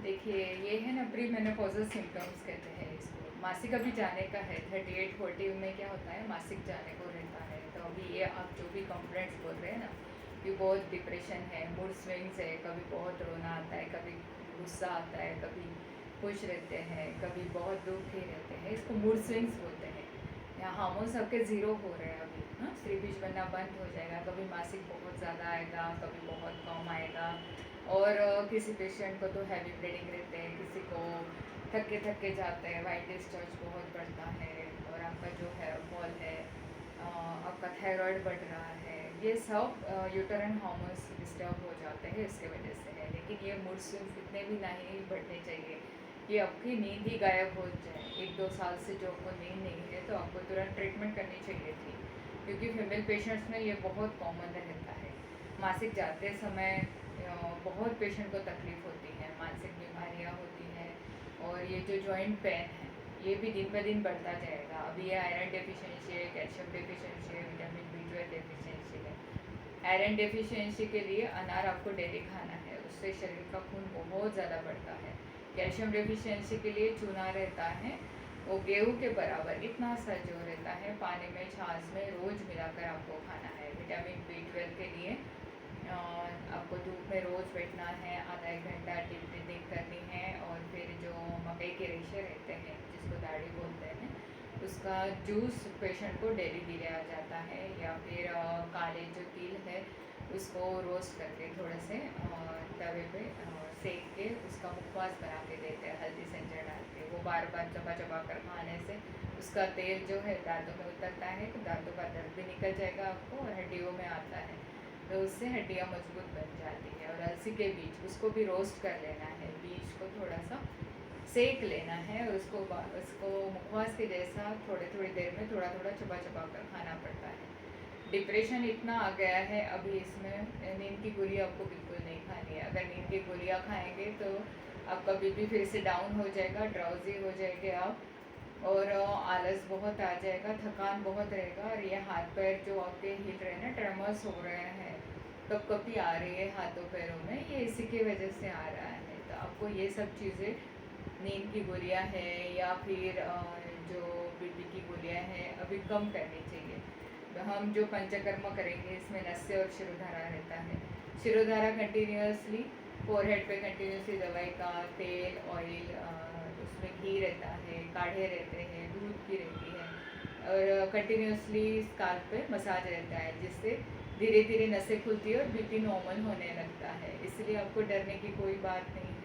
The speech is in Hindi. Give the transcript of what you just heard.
देखिए, ये है ना प्री मेनोपॉजल सिम्टम्स कहते हैं इसको। मासिक अभी जाने का है, 38-40 में क्या होता है, मासिक जाने को रहता है। तो अभी ये आप जो भी कंप्लेंट्स बोल रहे हैं ना, कि बहुत डिप्रेशन है, मूड स्विंग्स है, कभी बहुत रोना आता है, कभी गुस्सा आता है, कभी खुश रहते हैं, कभी बहुत दुखी रहते हैं, इसको मूड स्विंग्स बोलते हैं। यहाँ हार्मोन सबके ज़ीरो हो रहे हैं अभी, हाँ, स्त्री बीज बनना बंद हो जाएगा, कभी मासिक बहुत ज़्यादा आएगा, कभी बहुत कम आएगा। और किसी पेशेंट को तो हैवी ब्लीडिंग रहते हैं, किसी को थके थके जाते हैं, वाइट डिस्चार्ज बहुत बढ़ता है, और आपका जो हेयर फॉल है, आपका थायराइड बढ़ रहा है, ये सब यूटरन हार्मोन्स डिस्टर्ब हो जाते हैं, इसके वजह से है। लेकिन ये मूड स्विंग्स इतने भी नहीं बढ़ने चाहिए कि आपकी नींद ही गायब हो जाए। 1-2 साल से जो आपको नींद नहीं है तो आपको तुरंत ट्रीटमेंट करनी चाहिए थी, क्योंकि फीमेल पेशेंट्स में ये बहुत कॉमन रहता है। मासिक जाते समय बहुत पेशेंट को तकलीफ़ होती है, मानसिक बीमारियाँ होती हैं, और ये जो जॉइंट पेन है ये भी दिन ब दिन बढ़ता जाएगा। अभी ये आयरन डेफिशिएंसी है, कैल्शियम डेफिशिएंसी है, विटामिन B12 डेफिशिएंसी है। आयरन डेफिशिएंसी के लिए अनार आपको डेली खाना है, उससे शरीर का खून बहुत ज़्यादा बढ़ता है। कैल्शियम डेफिशिएंसी के लिए चूना रहता है, वो गेहूँ के बराबर इतना सा जो रहता है, पानी में छाछ में रोज़ मिलाकर आपको खाना है। विटामिन B12 के लिए आपको धूप में रोज़ बैठना है, आधा 1 घंटा डीप ब्रीथिंग करनी है, और फिर जो मकई के रेशे रहते हैं जिसको दाढ़ी बोलते हैं, उसका जूस पेशेंट को डेली दिया जाता है। या फिर काले जो तिल है उसको रोस्ट करके थोड़े से तवे पे सेक के उसका मुखवास बना के देते हैं, हल्दी संजर डाल के। वो बार बार चबा चबा कर खाने से उसका तेल जो है दांतों में उतरता है, तो दांतों का दर्द भी निकल जाएगा आपको, और हड्डियों में आता है तो उससे हड्डियाँ मजबूत बन जाती है। और अलसी के बीज उसको भी रोस्ट कर लेना है, बीज को थोड़ा सा सेक लेना है, और उसको मुखवास के जैसा थोड़ी थोड़ी देर में थोड़ा थोड़ा चबा चबा कर खाना पड़ता है। डिप्रेशन इतना आ गया है अभी, इसमें नींद की गोली आपको बिल्कुल नहीं खानी है। अगर नींद की गोलियाँ खाएंगे तो आपका बीपी फिर से डाउन हो जाएगा, ड्राउजी हो जाएंगे आप, और आलस बहुत आ जाएगा, थकान बहुत रहेगा, और ये हाथ पैर जो आपके हिल रहे हैं ना, ट्रेमर्स हो रहे हैं, कपकपी आ रही है हाथों पैरों में, ये इसी की वजह से आ रहा है। तो आपको ये सब चीज़ें, नींद की गोलियां हैं या फिर जो बीपी की गोलियां हैं, अभी कम करनी चाहिए। तो हम जो पंचकर्म करेंगे इसमें नस्य और शिरोधारा रहता है। शिरोधारा कंटिन्यूसली फोरहेड पे कंटिन्यूसली दवाई का तेल, ऑयल, उसमें घी रहता है, काढ़े रहते हैं, दूध की रहती है, और कंटिन्यूसली स्काल्प पे मसाज रहता है, जिससे धीरे धीरे नसें खुलती है और बीपी नॉर्मल होने लगता है। इसलिए आपको डरने की कोई बात नहीं है।